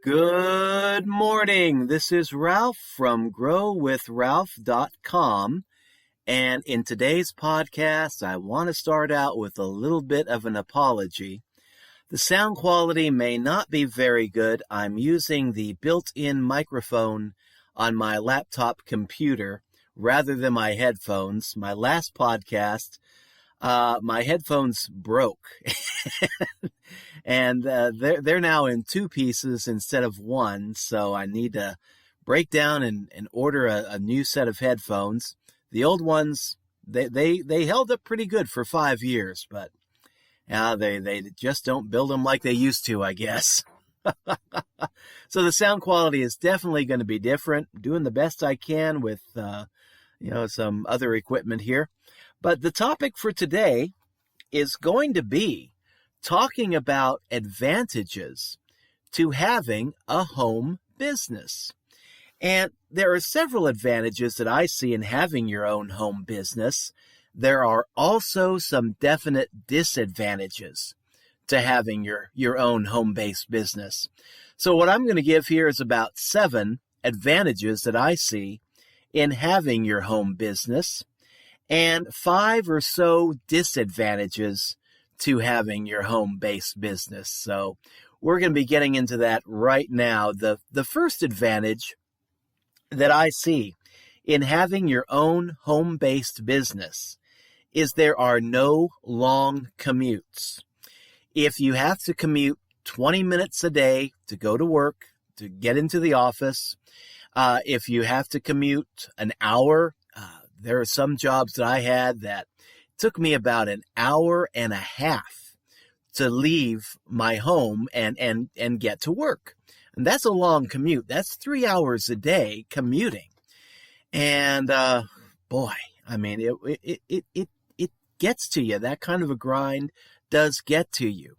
Good morning. This is Ralph from growwithralph.com. And in today's podcast, I want to start out with a little bit of an apology. The sound quality may not be very good. I'm using the built-in microphone on my laptop computer rather than my headphones. My last podcast, my headphones broke. And they're now in two pieces instead of one, so I need to break down and order a new set of headphones. The old ones, they held up pretty good for 5 years, but they just don't build them like they used to, I guess. So the sound quality is definitely going to be different. Doing the best I can with some other equipment here. But the topic for today is going to be talking about advantages to having a home business. And there are several advantages that I see in having your own home business. There are also some definite disadvantages to having your own home-based business. So what I'm going to give here is about 7 advantages that I see in having your home business and 5 or so disadvantages to having your home-based business. So we're going to be getting into that right now. The first advantage that I see in having your own home-based business is there are no long commutes. If you have to commute 20 minutes a day to go to work, to get into the office, if you have to commute an hour, there are some jobs that I had that took me about an hour and a half to leave my home and get to work. And that's a long commute. That's 3 hours a day commuting. And it gets to you. That kind of a grind does get to you.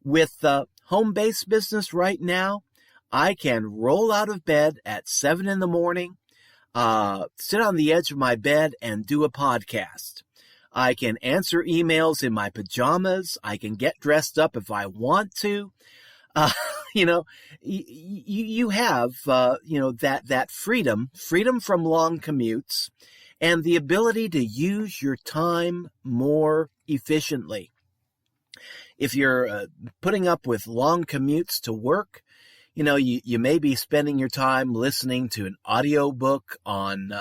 With home-based business right now, I can roll out of bed at 7 in the morning, sit on the edge of my bed and do a podcast. I can answer emails in my pajamas. I can get dressed up if I want to. You have that freedom from long commutes and the ability to use your time more efficiently. If you're putting up with long commutes to work, you may be spending your time listening to an audiobook on,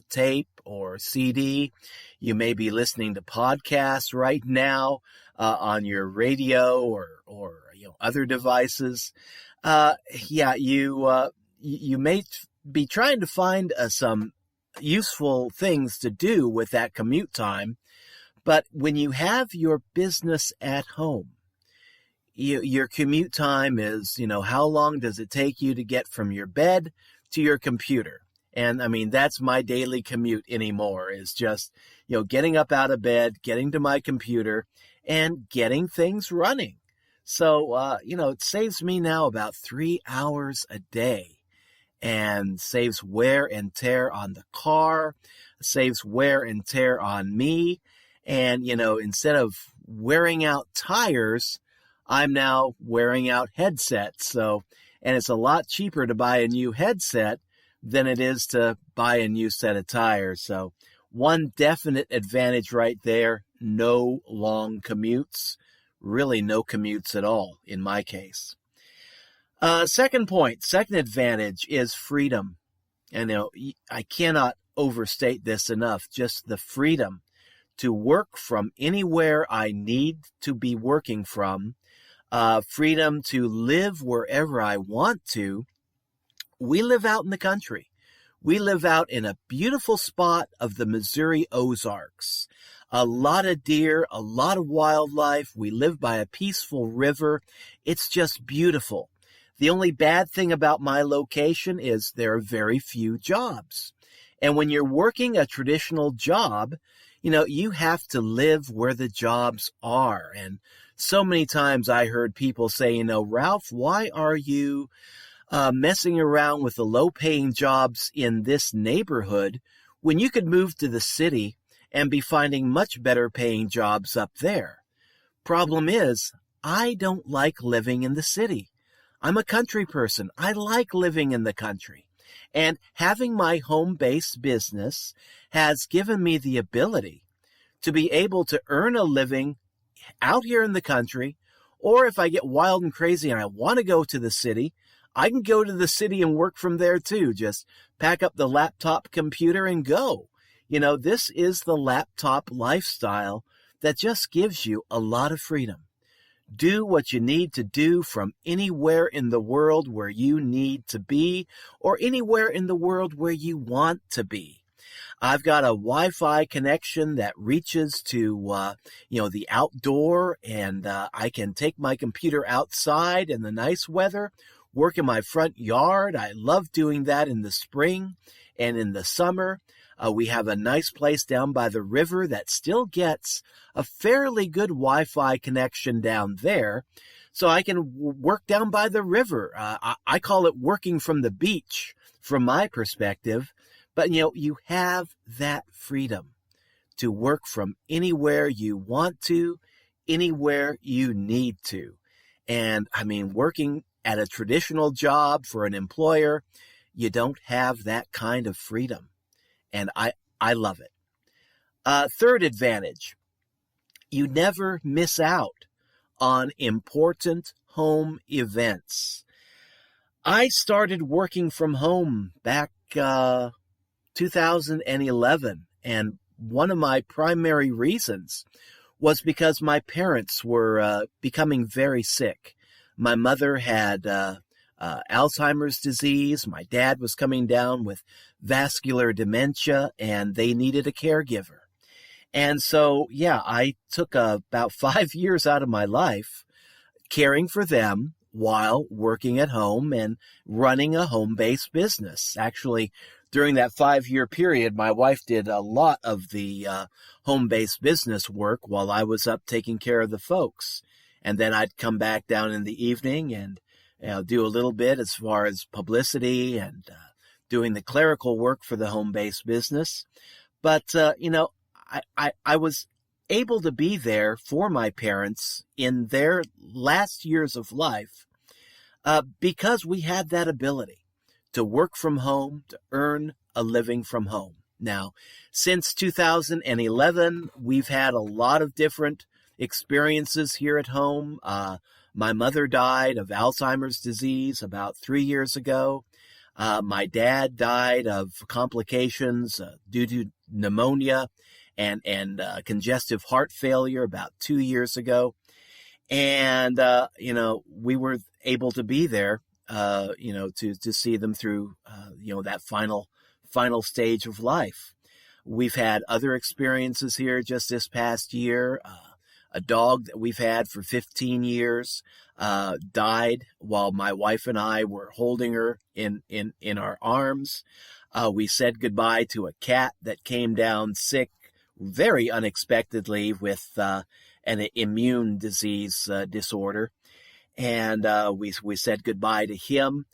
tape or CD. You may be listening to podcasts right now on your radio or other devices. You may be trying to find some useful things to do with that commute time. But when you have your business at home, your commute time is, how long does it take you to get from your bed to your computer? And that's my daily commute anymore, is just, getting up out of bed, getting to my computer and getting things running. So, it saves me now about 3 hours a day and saves wear and tear on the car, saves wear and tear on me. And, instead of wearing out tires, I'm now wearing out headsets. And it's a lot cheaper to buy a new headset than it is to buy a new set of tires. So one definite advantage right there, no long commutes, really no commutes at all in my case. Second advantage is freedom. And I cannot overstate this enough, just the freedom to work from anywhere I need to be working from, freedom to live wherever I want to. We live out in the country. We live out in a beautiful spot of the Missouri Ozarks. A lot of deer, a lot of wildlife. We live by a peaceful river. It's just beautiful. The only bad thing about my location is there are very few jobs. And when you're working a traditional job, you have to live where the jobs are. And so many times I heard people say, Ralph, why are you messing around with the low-paying jobs in this neighborhood when you could move to the city and be finding much better-paying jobs up there? Problem is, I don't like living in the city. I'm a country person. I like living in the country. And having my home-based business has given me the ability to be able to earn a living out here in the country, or if I get wild and crazy and I want to go to the city, I can go to the city and work from there too. Just pack up the laptop computer and go. This is the laptop lifestyle that just gives you a lot of freedom. Do what you need to do from anywhere in the world where you need to be, or anywhere in the world where you want to be. I've got a Wi-Fi connection that reaches to, the outdoor, and I can take my computer outside in the nice weather, work in my front yard. I love doing that in the spring and in the summer. We have a nice place down by the river that still gets a fairly good Wi-Fi connection down there. So I can work down by the river. I call it working from the beach from my perspective. But, you have that freedom to work from anywhere you want to, anywhere you need to. And working at a traditional job for an employer, you don't have that kind of freedom. And I love it. Third advantage, you never miss out on important home events. I started working from home back 2011, and one of my primary reasons was because my parents were becoming very sick. My mother had Alzheimer's disease. My dad was coming down with vascular dementia, and they needed a caregiver. And so, I took about 5 years out of my life caring for them while working at home and running a home-based business. Actually, during that 5-year period, my wife did a lot of the home-based business work while I was up taking care of the folks. And then I'd come back down in the evening and do a little bit as far as publicity and doing the clerical work for the home-based business. But, I was able to be there for my parents in their last years of life because we had that ability to work from home, to earn a living from home. Now, since 2011, we've had a lot of different experiences here at home. My mother died of Alzheimer's disease about 3 years ago. My dad died of complications due to pneumonia and congestive heart failure about 2 years ago. And, we were able to be there, to see them through, that final stage of life. We've had other experiences here just this past year. A dog that we've had for 15 years died while my wife and I were holding her in our arms. We said goodbye to a cat that came down sick very unexpectedly with an immune disease disorder. And we said goodbye to him.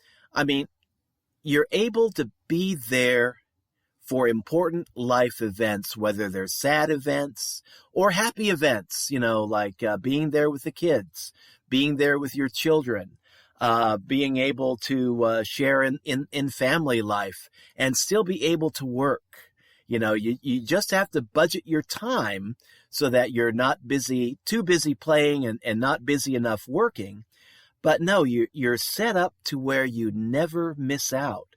You're able to be there for important life events, whether they're sad events or happy events, like being there with the kids, being there with your children, being able to share in family life and still be able to work. You just have to budget your time so that you're not too busy playing and not busy enough working. But no, you're set up to where you never miss out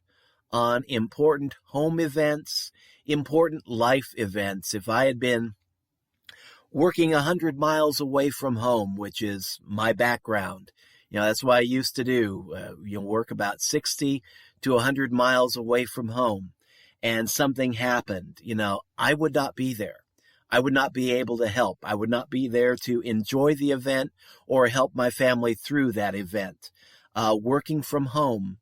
on important home events, important life events. If I had been working 100 miles away from home, which is my background, that's what I used to do. Work about 60 to 100 miles away from home, and something happened, I would not be there. I would not be able to help. I would not be there to enjoy the event or help my family through that event. Working from home,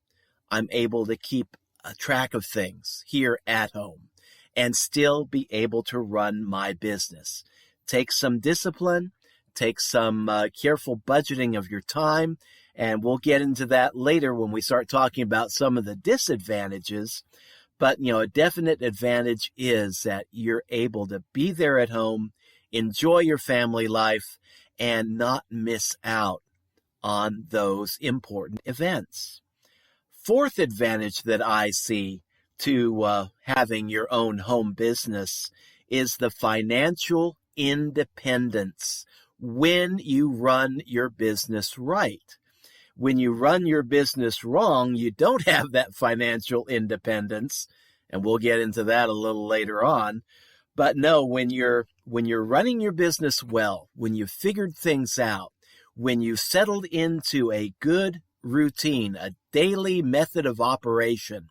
I'm able to keep a track of things here at home and still be able to run my business. Take some discipline, take some careful budgeting of your time, and we'll get into that later when we start talking about some of the disadvantages. But, a definite advantage is that you're able to be there at home, enjoy your family life, and not miss out on those important events. Fourth advantage that I see to having your own home business is the financial independence when you run your business right. When you run your business wrong, you don't have that financial independence, and we'll get into that a little later on. But no, when you're running your business well, when you've figured things out, when you settled into a good routine, a daily method of operation,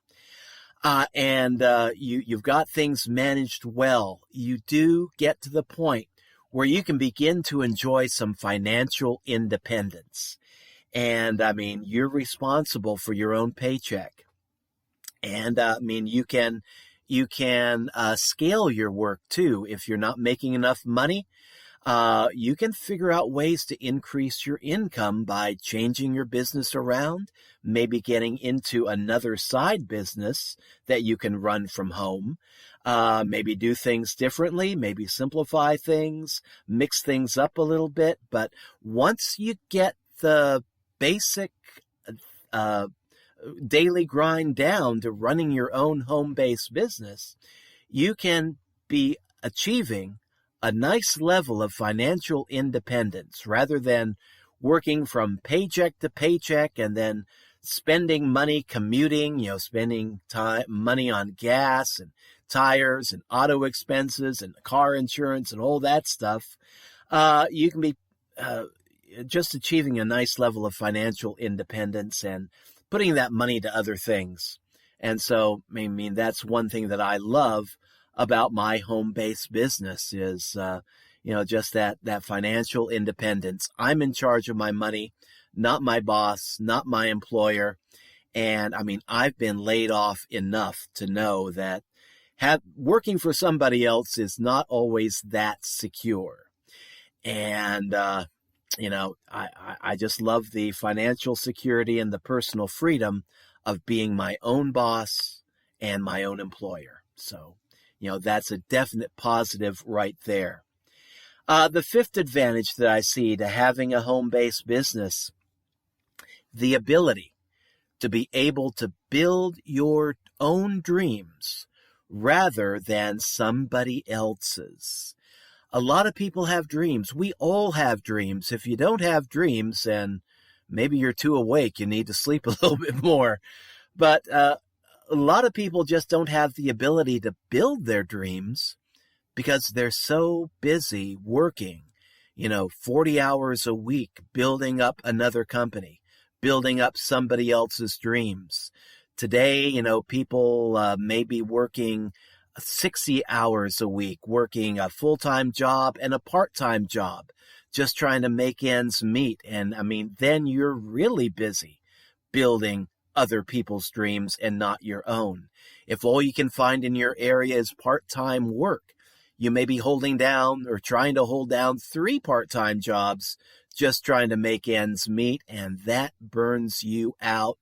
and you've got things managed well, you do get to the point where you can begin to enjoy some financial independence. And I mean, you're responsible for your own paycheck. And I mean, you can scale your work too. If you're not making enough money, you can figure out ways to increase your income by changing your business around, maybe getting into another side business that you can run from home, maybe do things differently, maybe simplify things, mix things up a little bit. But once you get the basic daily grind down to running your own home-based business, you can be achieving a nice level of financial independence rather than working from paycheck to paycheck and then spending money commuting, spending money on gas and tires and auto expenses and car insurance and all that stuff. You can be just achieving a nice level of financial independence and putting that money to other things. And so, I mean, that's one thing that I love about my home-based business is, just that financial independence. I'm in charge of my money, not my boss, not my employer. And I mean, I've been laid off enough to know that working for somebody else is not always that secure. And, I just love the financial security and the personal freedom of being my own boss and my own employer. So, that's a definite positive right there. The fifth advantage that I see to having a home-based business, the ability to be able to build your own dreams rather than somebody else's. A lot of people have dreams. We all have dreams. If you don't have dreams, then maybe you're too awake. You need to sleep a little bit more. But a lot of people just don't have the ability to build their dreams because they're so busy working, 40 hours a week, building up another company, building up somebody else's dreams. Today, people may be working 60 hours a week, working a full-time job and a part-time job, just trying to make ends meet. And I mean, then you're really busy building other people's dreams and not your own. If all you can find in your area is part-time work, you may be holding down or trying to hold down 3 part-time jobs, just trying to make ends meet, and that burns you out.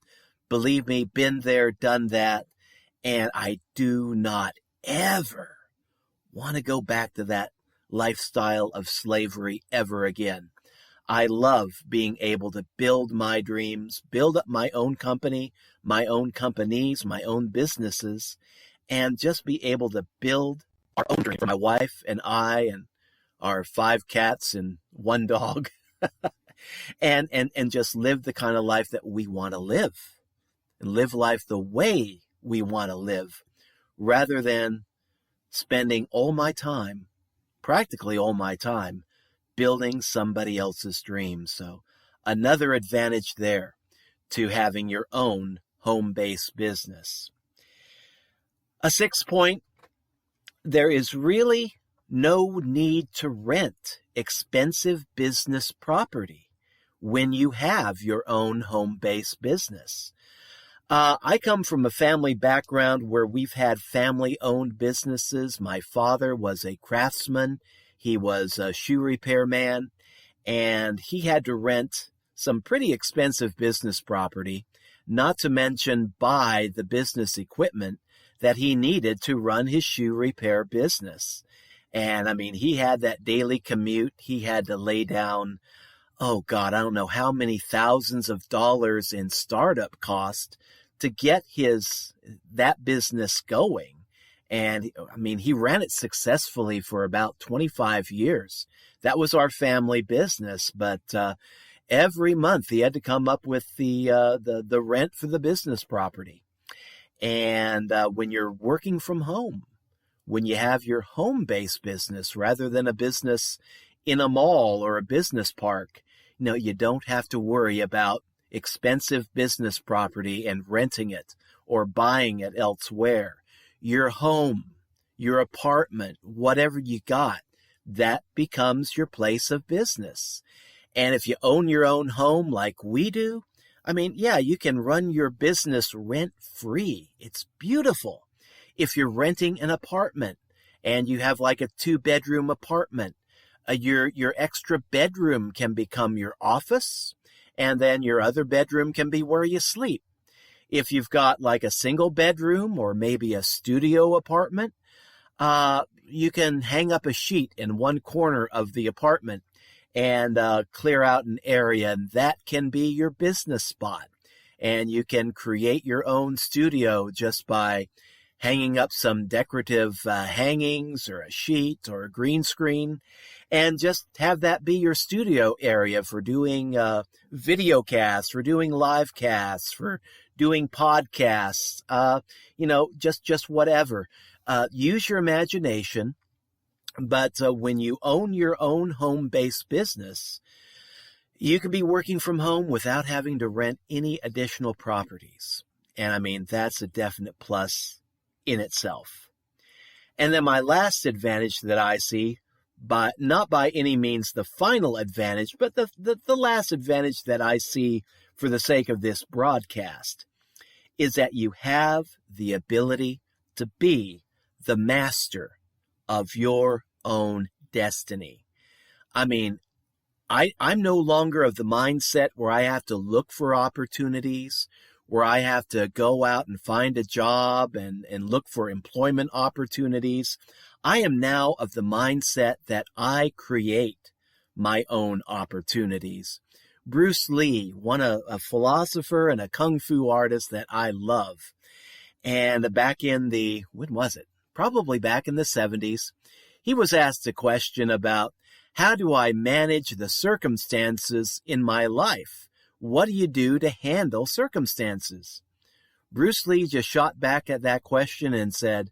Believe me, been there, done that, and I do not ever want to go back to that lifestyle of slavery ever again. I love being able to build my dreams, build up my own company, my own companies, my own businesses, and just be able to build our own dream for my wife and I and our 5 cats and 1 dog and just live the kind of life that we want to live and live life the way we want to live rather than spending practically all my time, building somebody else's dreams. So another advantage there to having your own home-based business. A 6th point, there is really no need to rent expensive business property when you have your own home-based business. I come from a family background where we've had family-owned businesses. My father was a craftsman. He was a shoe repairman, and he had to rent some pretty expensive business property, not to mention buy the business equipment that he needed to run his shoe repair business. And I mean, he had that daily commute. He had to lay down, oh God, I don't know how many thousands of dollars in startup cost to get that business going. And I mean, he ran it successfully for about 25 years. That was our family business, but every month he had to come up with the rent for the business property. And when you're working from home, when you have your home-based business rather than a business in a mall or a business park, you don't have to worry about expensive business property and renting it or buying it elsewhere. Your home, your apartment, whatever you got, that becomes your place of business. And if you own your own home like we do, I mean, yeah, you can run your business rent-free. It's beautiful. If you're renting an apartment and you have like a 2-bedroom apartment, your extra bedroom can become your office, and then your other bedroom can be where you sleep. If you've got like a single bedroom or maybe a studio apartment, you can hang up a sheet in one corner of the apartment and clear out an area, and that can be your business spot. And you can create your own studio just by hanging up some decorative hangings or a sheet or a green screen, and just have that be your studio area for doing video casts, for doing live casts, for doing podcasts, just whatever. Use your imagination. But when you own your own home-based business, you can be working from home without having to rent any additional properties. And I mean, that's a definite plus in itself. And then my last advantage that I see, but not by any means the final advantage, but the last advantage that I see for the sake of this broadcast, is that you have the ability to be the master of your own destiny. I mean, I'm no longer of the mindset where I have to look for opportunities, where I have to go out and find a job and look for employment opportunities. I am now of the mindset that I create my own opportunities. Bruce Lee, a philosopher and a kung fu artist that I love. And back in when was it? Probably back in the 70s, he was asked a question about, how do I manage the circumstances in my life? What do you do to handle circumstances? Bruce Lee just shot back at that question and said,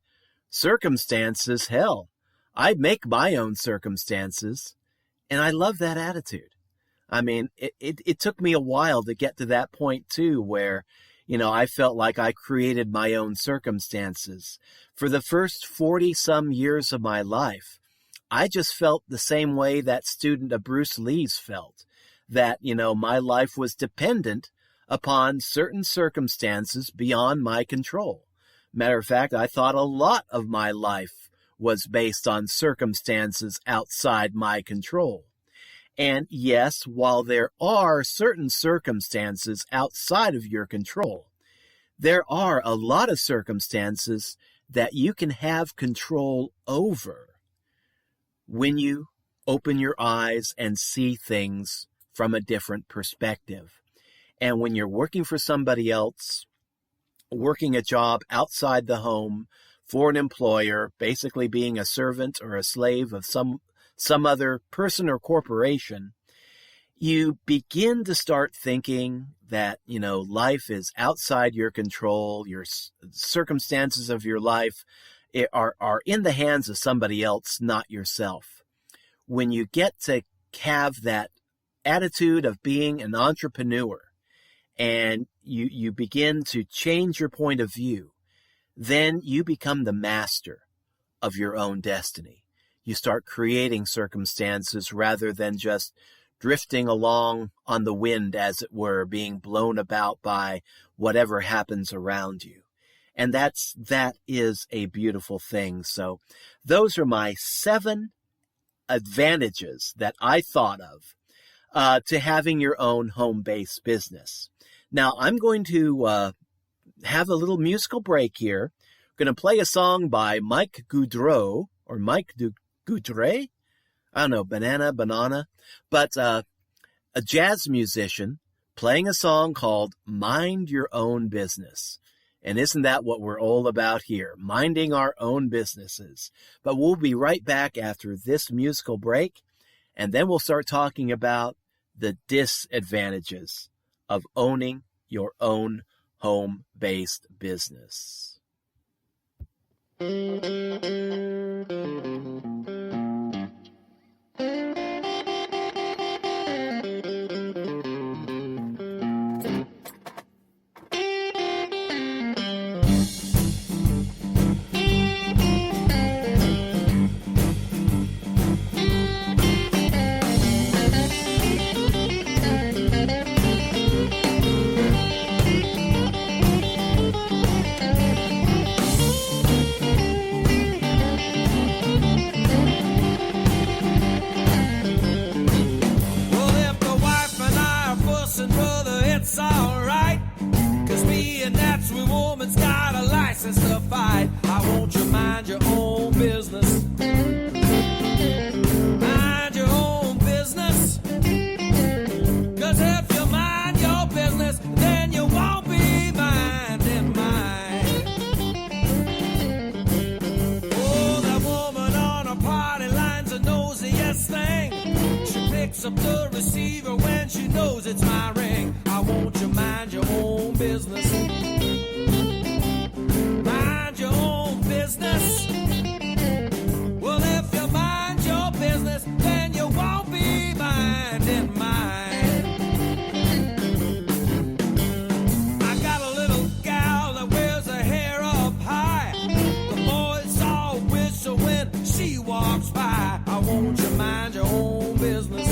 circumstances, hell, I make my own circumstances. And I love that attitude. I mean, it took me a while to get to that point too, where, I felt like I created my own circumstances. For the first 40-some years of my life, I just felt the same way that student of Bruce Lee's felt, that, my life was dependent upon certain circumstances beyond my control. Matter of fact, I thought a lot of my life was based on circumstances outside my control. And yes, while there are certain circumstances outside of your control, there are a lot of circumstances that you can have control over when you open your eyes and see things from a different perspective. And when you're working for somebody else, working a job outside the home for an employer, basically being a servant or a slave of some other person or corporation, you begin to start thinking that, life is outside your control. Your circumstances of your life are in the hands of somebody else, not yourself. When you get to have that attitude of being an entrepreneur and you begin to change your point of view, then you become the master of your own destiny. You start creating circumstances rather than just drifting along on the wind, as it were, being blown about by whatever happens around you. And that is a beautiful thing. So those are my 7 advantages that I thought of to having your own home-based business. Now, I'm going to have a little musical break here. I'm going to play a song by Mike Gaudreau, or Mike Gaudreau. I don't know, banana. But a jazz musician playing a song called Mind Your Own Business. And isn't that what we're all about here? Minding our own businesses. But we'll be right back after this musical break, and then we'll start talking about the disadvantages of owning your own home-based business. Up the receiver when she knows it's my ring. I want you mind your own business. Mind your own business. Well, if you mind your business, then you won't be minding mine. I got a little gal that wears her hair up high. The boys all whistle when she walks by. I want you mind your own business.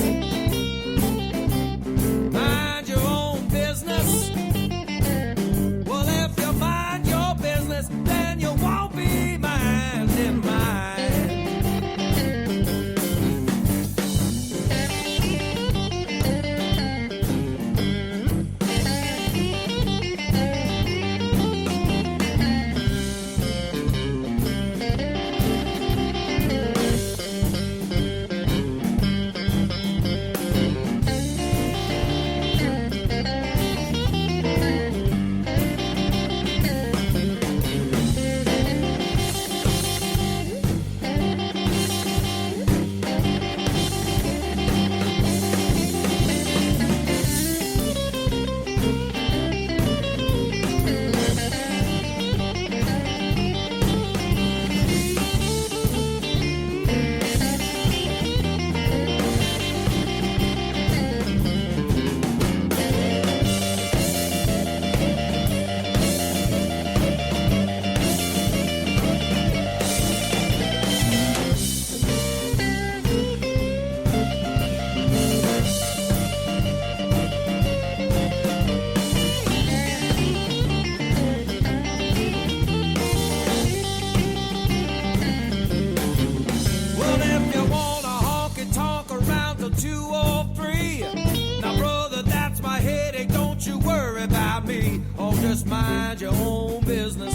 Just mind your own business.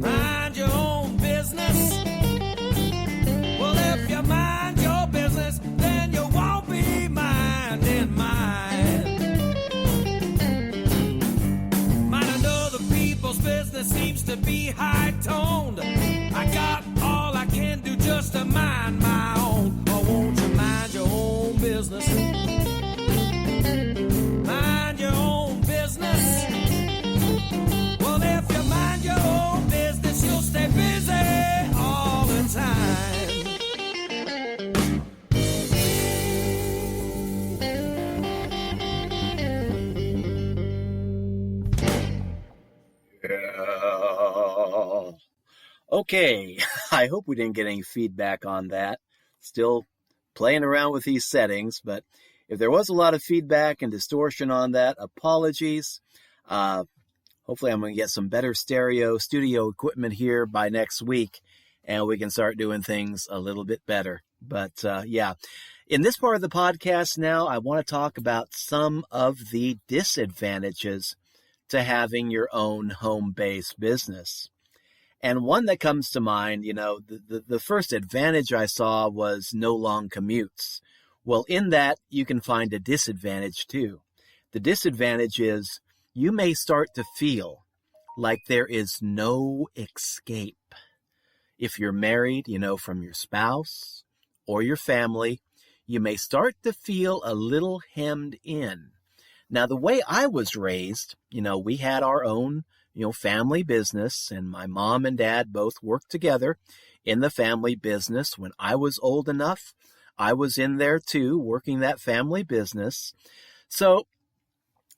Mind your own business. Well, if you mind your business, then you won't be minding mine. Minding other people's business seems to be high-toned. I got all I can do just to mind my own. Oh, won't you mind your own business? Well, if you mind your own business, you'll stay busy all the time. Okay, I hope we didn't get any feedback on that. Still playing around with these settings, but if there was a lot of feedback and distortion on that, apologies. Hopefully I'm going to get some better studio equipment here by next week, and we can start doing things a little bit better. But yeah, in this part of the podcast now, I want to talk about some of the disadvantages to having your own home-based business. And one that comes to mind, the first advantage I saw was no long commutes, Well, in that, you can find a disadvantage too. The disadvantage is you may start to feel like there is no escape. If you're married, from your spouse or your family, you may start to feel a little hemmed in. Now, the way I was raised, we had our own, family business, and my mom and dad both worked together in the family business. When I was old enough, I was in there too, working that family business. So,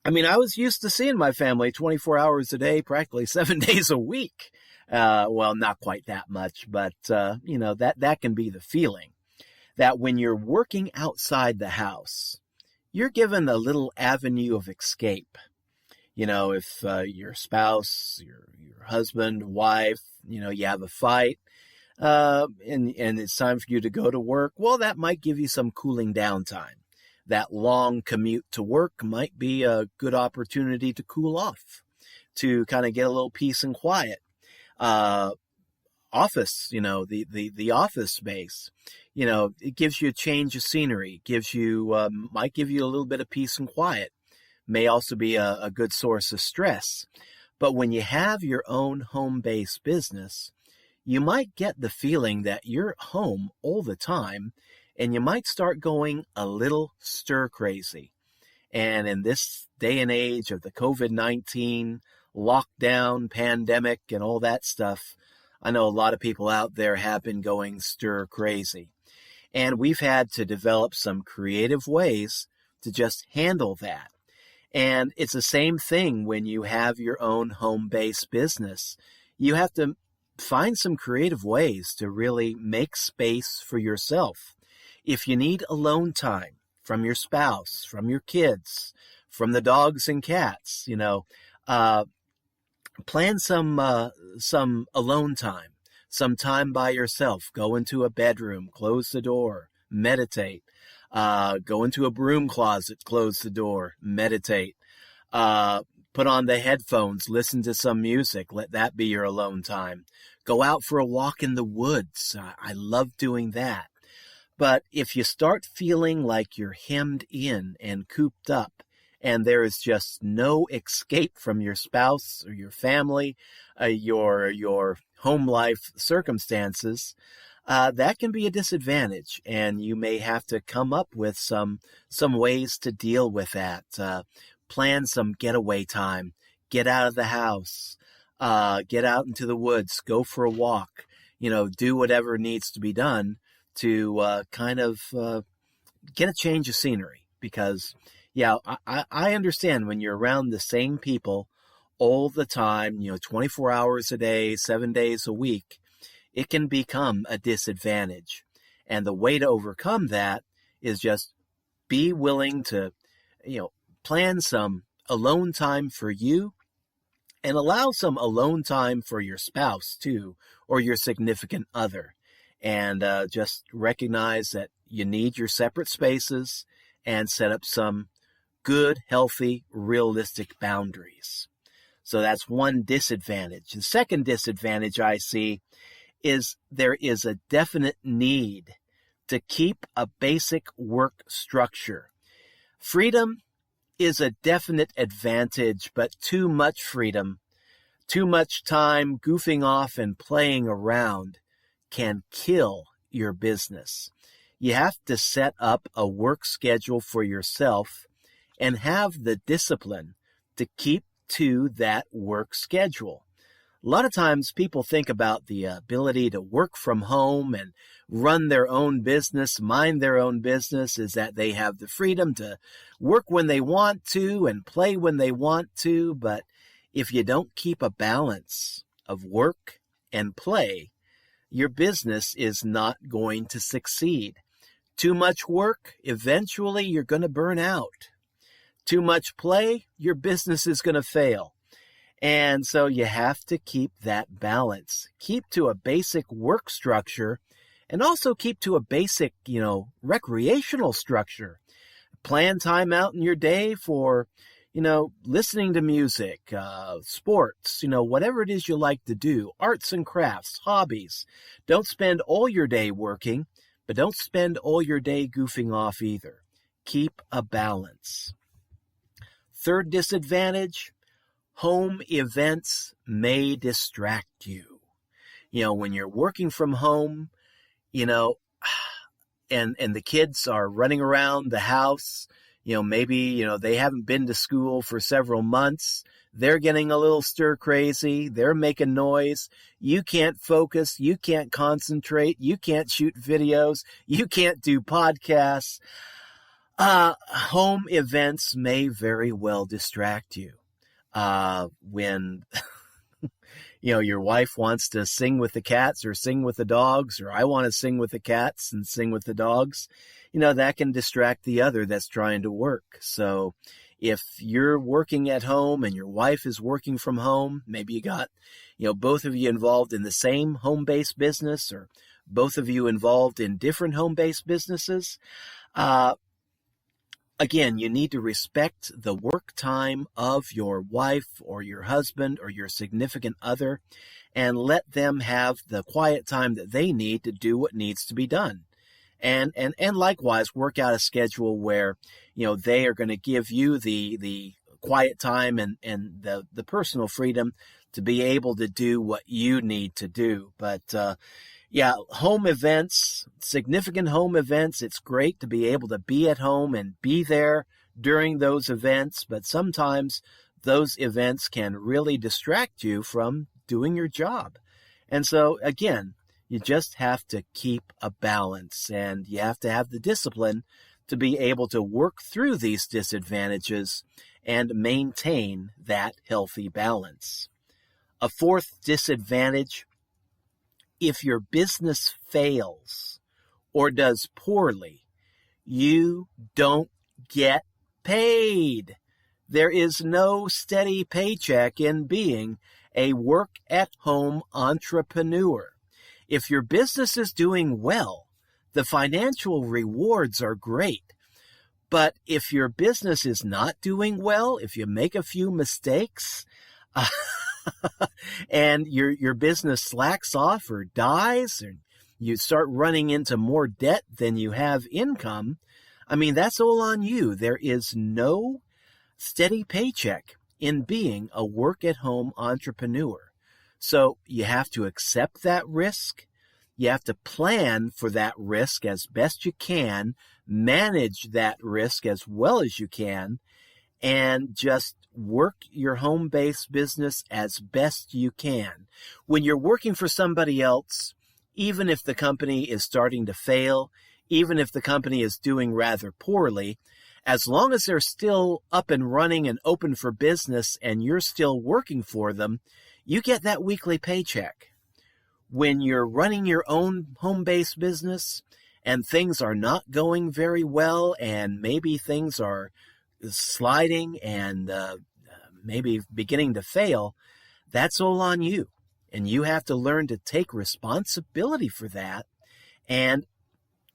I was used to seeing my family 24 hours a day, practically 7 days a week. Well, not quite that much, but, that can be the feeling that when you're working outside the house, you're given a little avenue of escape. If your spouse, your husband, wife, you have a fight, and it's time for you to go to work, well, that might give you some cooling down time. That long commute to work might be a good opportunity to cool off, to kind of get a little peace and quiet. Office, the office space, it gives you a change of scenery, might give you a little bit of peace and quiet, may also be a good source of stress. But when you have your own home-based business, you might get the feeling that you're home all the time, and you might start going a little stir crazy. And in this day and age of the COVID-19 lockdown, pandemic, and all that stuff, I know a lot of people out there have been going stir crazy. And we've had to develop some creative ways to just handle that. And it's the same thing when you have your own home-based business. You have to find some creative ways to really make space for yourself. If you need alone time from your spouse, from your kids, from the dogs and cats, plan some alone time, some time by yourself. Go into a bedroom, close the door, meditate. Go into a broom closet, close the door, meditate. Put on the headphones, listen to some music. Let that be your alone time. Go out for a walk in the woods. I love doing that. But if you start feeling like you're hemmed in and cooped up, and there is just no escape from your spouse or your family, your home life circumstances, that can be a disadvantage. And you may have to come up with some ways to deal with that. Plan some getaway time. Get out of the house. Get out into the woods. Go for a walk. Do whatever needs to be done to get a change of scenery. Because yeah, I understand when you're around the same people all the time, 24 hours a day, 7 days a week, it can become a disadvantage. And the way to overcome that is just be willing to, plan some alone time for you and allow some alone time for your spouse too, or your significant other. And just recognize that you need your separate spaces and set up some good, healthy, realistic boundaries. So that's one disadvantage. The second disadvantage I see is there is a definite need to keep a basic work structure. Freedom is a definite advantage, but too much freedom, too much time goofing off and playing around can kill your business. You have to set up a work schedule for yourself and have the discipline to keep to that work schedule. A lot of times people think about the ability to work from home and run their own business, mind their own business, is that they have the freedom to work when they want to and play when they want to. But if you don't keep a balance of work and play, your business is not going to succeed. Too much work, eventually you're going to burn out. Too much play, your business is going to fail. And so you have to keep that balance. Keep to a basic work structure and also keep to a basic, recreational structure. Plan time out in your day for, listening to music, sports, whatever it is you like to do, arts and crafts, hobbies. Don't spend all your day working, but don't spend all your day goofing off either. Keep a balance. Third disadvantage, home events may distract you. When you're working from home, and the kids are running around the house, maybe, they haven't been to school for several months. They're getting a little stir crazy. They're making noise. You can't focus. You can't concentrate. You can't shoot videos. You can't do podcasts. Home events may very well distract you. When, your wife wants to sing with the cats or sing with the dogs, or I want to sing with the cats and sing with the dogs, that can distract the other that's trying to work. So if you're working at home and your wife is working from home, maybe you got, both of you involved in the same home-based business, or both of you involved in different home-based businesses. Again, you need to respect the work time of your wife or your husband or your significant other, and let them have the quiet time that they need to do what needs to be done. And likewise, work out a schedule where, they are going to give you the quiet time and the personal freedom to be able to do what you need to do. But, home events, significant home events, it's great to be able to be at home and be there during those events, but sometimes those events can really distract you from doing your job. And so, again, you just have to keep a balance, and you have to have the discipline to be able to work through these disadvantages and maintain that healthy balance. A fourth disadvantage: if your business fails or does poorly, you don't get paid. There is no steady paycheck in being a work-at-home entrepreneur. If your business is doing well, the financial rewards are great. But if your business is not doing well, if you make a few mistakes, and your business slacks off or dies, or you start running into more debt than you have income, that's all on you. There is no steady paycheck in being a work-at-home entrepreneur. So you have to accept that risk. You have to plan for that risk as best you can, manage that risk as well as you can, and just work your home-based business as best you can. When you're working for somebody else, even if the company is starting to fail, even if the company is doing rather poorly, as long as they're still up and running and open for business and you're still working for them, you get that weekly paycheck. When you're running your own home-based business and things are not going very well, and maybe things are sliding and maybe beginning to fail, that's all on you. And you have to learn to take responsibility for that and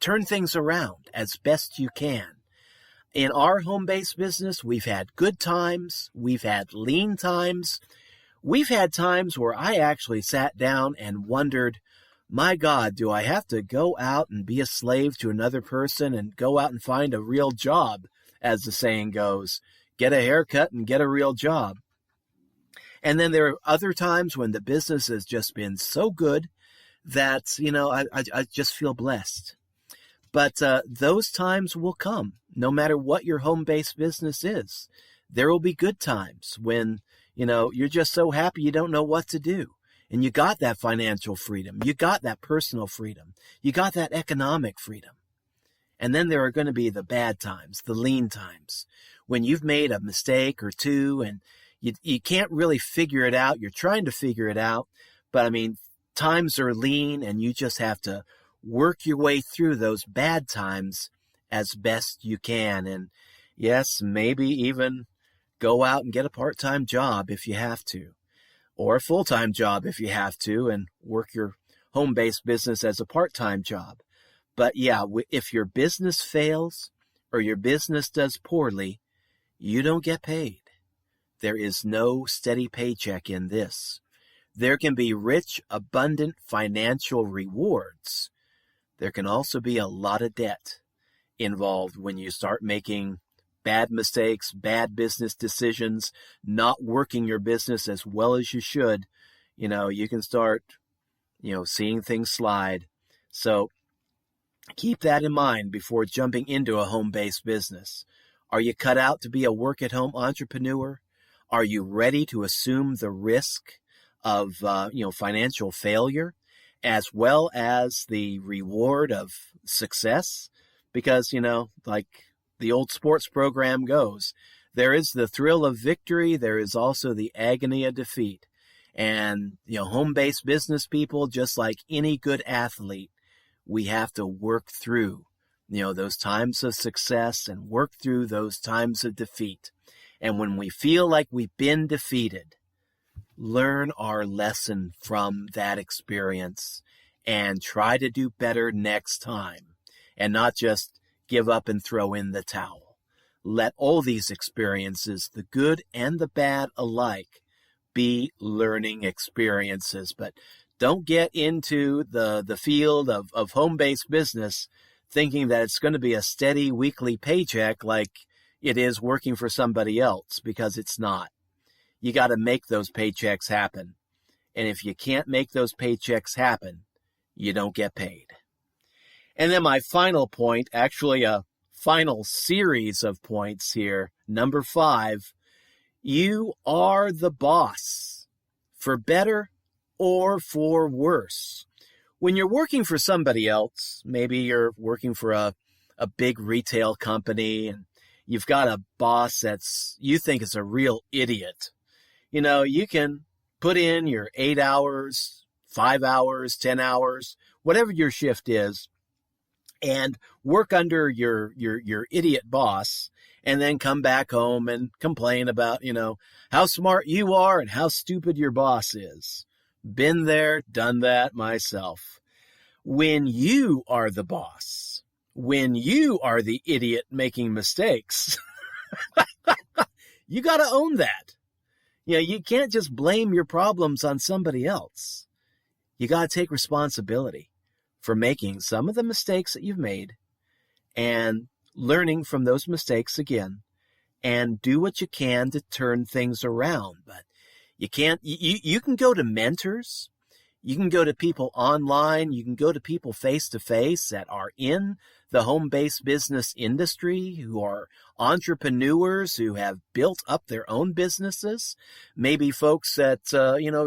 turn things around as best you can. In our home-based business, we've had good times. We've had lean times. We've had times where I actually sat down and wondered, my God, do I have to go out and be a slave to another person and go out and find a real job, as the saying goes? Get a haircut and get a real job. And then there are other times when the business has just been so good that, I just feel blessed. But those times will come, no matter what your home-based business is. There will be good times when, you're just so happy you don't know what to do. And you got that financial freedom. You got that personal freedom. You got that economic freedom. And then there are going to be the bad times, the lean times, when you've made a mistake or two and you can't really figure it out. You're trying to figure it out. But times are lean, and you just have to work your way through those bad times as best you can. And yes, maybe even go out and get a part-time job if you have to, or a full-time job if you have to, and work your home-based business as a part-time job. But yeah, if your business fails or your business does poorly, you don't get paid. There is no steady paycheck in this. There can be rich, abundant financial rewards, there can also be a lot of debt involved when you start making bad mistakes, bad business decisions, not working your business as well as you should. You can start, seeing things slide. So keep that in mind before jumping into a home-based business. Are you cut out to be a work-at-home entrepreneur? Are you ready to assume the risk of, financial failure as well as the reward of success? Because, like the old sports program goes, there is the thrill of victory. There is also the agony of defeat. And, home-based business people, just like any good athlete, we have to work through, those times of success and work through those times of defeat. And when we feel like we've been defeated, learn our lesson from that experience and try to do better next time and not just give up and throw in the towel. Let all these experiences, the good and the bad alike, be learning experiences. But don't get into the field of home-based business thinking that it's going to be a steady weekly paycheck like it is working for somebody else, because it's not. You got to make those paychecks happen. And if you can't make those paychecks happen, you don't get paid. And then my final point, actually a final series of points here, number 5, you are the boss, for better or for worse. When you're working for somebody else, maybe you're working for a big retail company and you've got a boss you think is a real idiot. You can put in your 8 hours, 5 hours, 10 hours, whatever your shift is, and work under your idiot boss, and then come back home and complain about, how smart you are and how stupid your boss is. Been there, done that myself. When you are the boss, when you are the idiot making mistakes, you got to own that. You can't just blame your problems on somebody else. You got to take responsibility for making some of the mistakes that you've made and learning from those mistakes again, and do what you can to turn things around. But you can't, you can go to mentors, you can go to people online, you can go to people face to face that are in the home-based business industry, who are entrepreneurs, who have built up their own businesses. Maybe folks that,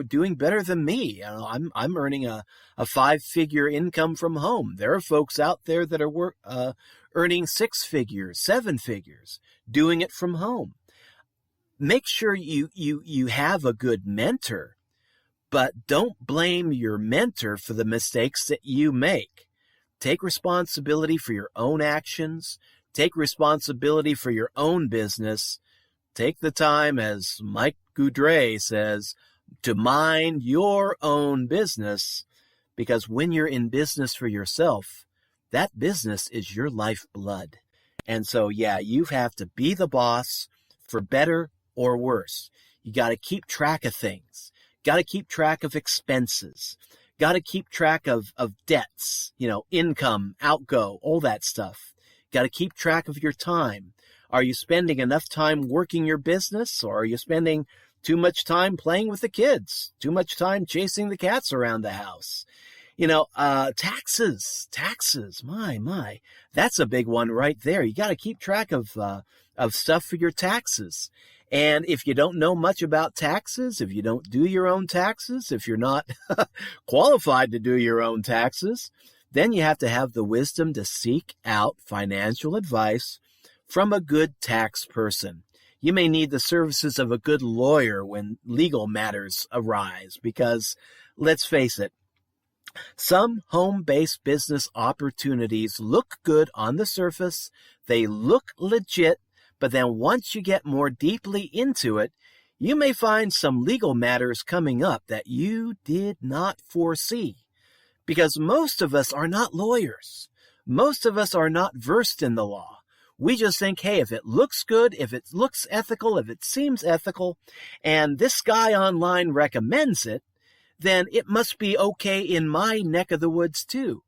doing better than me. I'm earning a 5-figure income from home. There are folks out there that are earning 6 figures, 7 figures, doing it from home. Make sure you have a good mentor, but don't blame your mentor for the mistakes that you make. Take responsibility for your own actions. Take responsibility for your own business. Take the time, as Mike Goudret says, to mind your own business, because when you're in business for yourself, that business is your lifeblood. And so, you have to be the boss, for better or worse. You got to keep track of things. Got to keep track of expenses. Got to keep track of debts, income, outgo, all that stuff. Got to keep track of your time. Are you spending enough time working your business, or are you spending too much time playing with the kids? Too much time chasing the cats around the house? Taxes, my, that's a big one right there. You got to keep track of stuff for your taxes. And if you don't know much about taxes, if you don't do your own taxes, if you're not qualified to do your own taxes, then you have to have the wisdom to seek out financial advice from a good tax person. You may need the services of a good lawyer when legal matters arise, because let's face it, some home-based business opportunities look good on the surface. They look legit. But then once you get more deeply into it, you may find some legal matters coming up that you did not foresee. Because most of us are not lawyers. Most of us are not versed in the law. We just think, hey, if it looks good, if it looks ethical, if it seems ethical, and this guy online recommends it, then it must be okay in my neck of the woods too.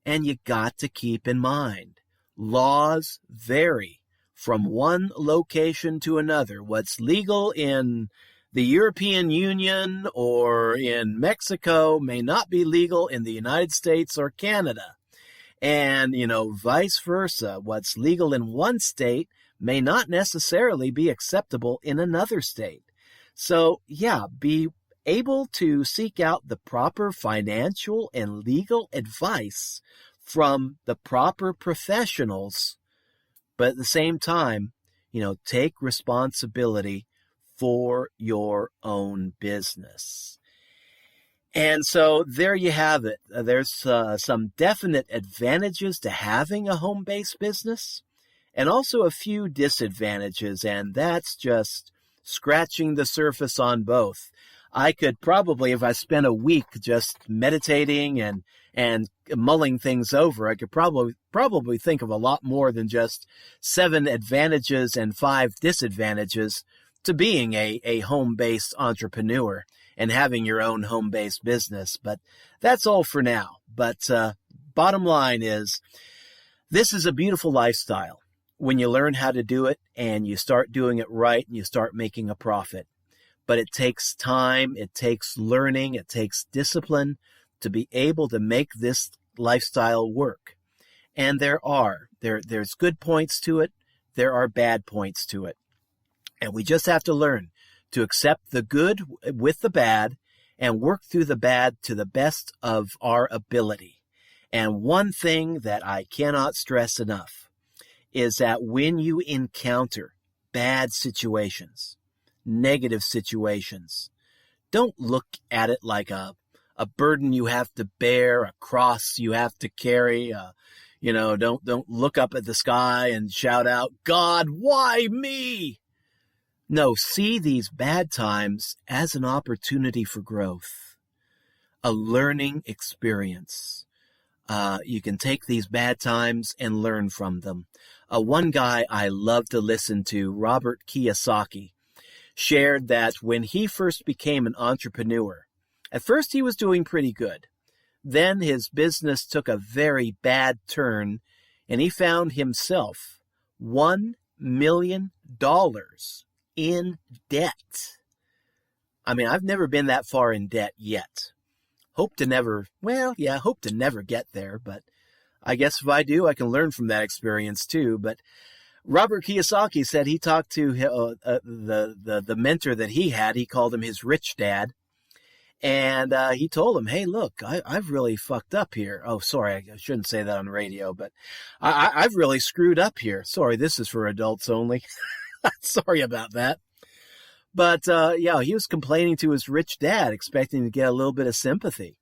And you got to keep in mind, laws vary from one location to another. What's legal in the European Union or in Mexico may not be legal in the United States or Canada. And, vice versa. What's legal in one state may not necessarily be acceptable in another state. So, be able to seek out the proper financial and legal advice from the proper professionals, but at the same time, take responsibility for your own business. And so there you have it. There's some definite advantages to having a home-based business and also a few disadvantages, and that's just scratching the surface on both. I could probably, if I spent a week just meditating and mulling things over, I could probably think of a lot more than just 7 advantages and 5 disadvantages to being a home-based entrepreneur and having your own home-based business. But that's all for now. But bottom line is, this is a beautiful lifestyle when you learn how to do it and you start doing it right and you start making a profit. But it takes time, it takes learning, it takes discipline to be able to make this lifestyle work. And there's good points to it, there are bad points to it. And we just have to learn to accept the good with the bad and work through the bad to the best of our ability. And one thing that I cannot stress enough is that when you encounter bad situations, negative situations, don't look at it like a burden you have to bear, a cross you have to carry. Don't look up at the sky and shout out, "God, why me?" No, see these bad times as an opportunity for growth, a learning experience. You can take these bad times and learn from them. One guy I love to listen to, Robert Kiyosaki, shared that when he first became an entrepreneur, at first he was doing pretty good. Then his business took a very bad turn, and he found himself $1 million in debt. I mean, I've never been that far in debt yet. Hope to never get there, but I guess if I do, I can learn from that experience too. But Robert Kiyosaki said he talked to the mentor that he had. He called him his rich dad. And he told him, "Hey, look, I've really fucked up here. Oh, sorry, I shouldn't say that on the radio, but I've really screwed up here. Sorry, this is for adults only." Sorry about that. But, he was complaining to his rich dad, expecting to get a little bit of sympathy.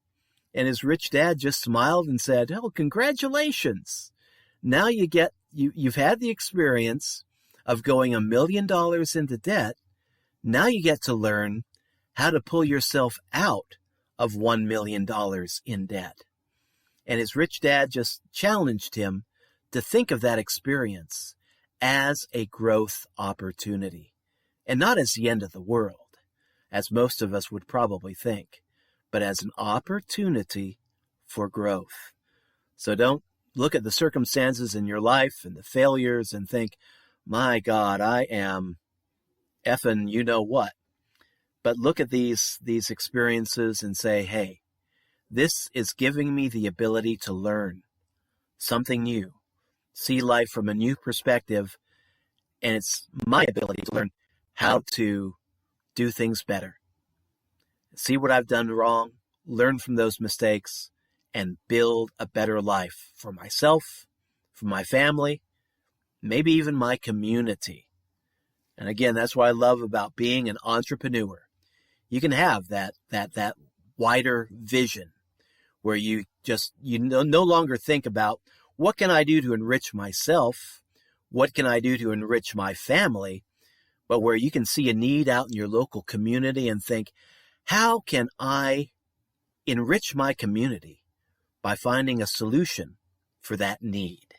And his rich dad just smiled and said, "Oh, congratulations. Now you've had the experience of going $1 million into debt. Now you get to learn how to pull yourself out of $1 million in debt." And his rich dad just challenged him to think of that experience as a growth opportunity, and not as the end of the world, as most of us would probably think, but as an opportunity for growth. So don't look at the circumstances in your life and the failures and think, "My God, I am effing you know what." But look at these experiences and say, "Hey, this is giving me the ability to learn something new, see life from a new perspective, and it's my ability to learn how to do things better. See what I've done wrong, learn from those mistakes, and build a better life for myself, for my family, maybe even my community." And again, that's what I love about being an entrepreneur. You can have that wider vision where you no longer think about, what can I do to enrich myself? What can I do to enrich my family? But where you can see a need out in your local community and think, how can I enrich my community by finding a solution for that need?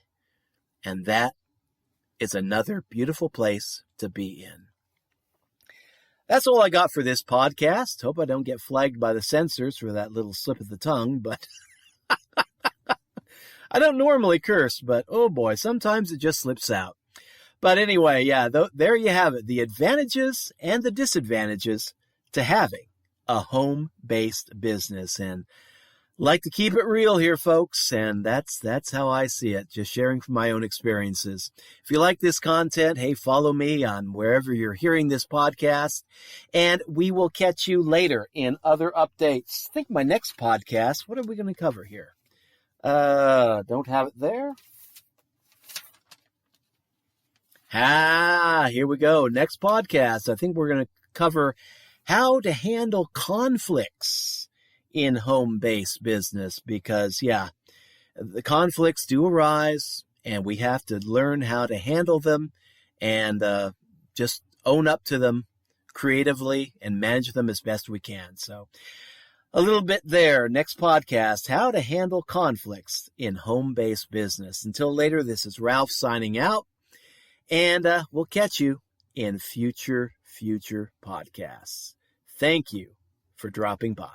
And that is another beautiful place to be in. That's all I got for this podcast. Hope I don't get flagged by the censors for that little slip of the tongue, but I don't normally curse, but oh boy, sometimes it just slips out. But anyway, yeah, there you have it. The advantages and the disadvantages to having a home-based business. And like to keep it real here, folks, and that's how I see it, just sharing from my own experiences. If you like this content, hey, follow me on wherever you're hearing this podcast, and we will catch you later in other updates. I think my next podcast, what are we going to cover here? Don't have it there. Here we go. Next podcast, I think we're going to cover how to handle conflicts in home-based business, because, yeah, the conflicts do arise, and we have to learn how to handle them and just own up to them creatively and manage them as best we can. So a little bit there. Next podcast, how to handle conflicts in home-based business. Until later, this is Ralph signing out, and we'll catch you in future podcasts. Thank you for dropping by.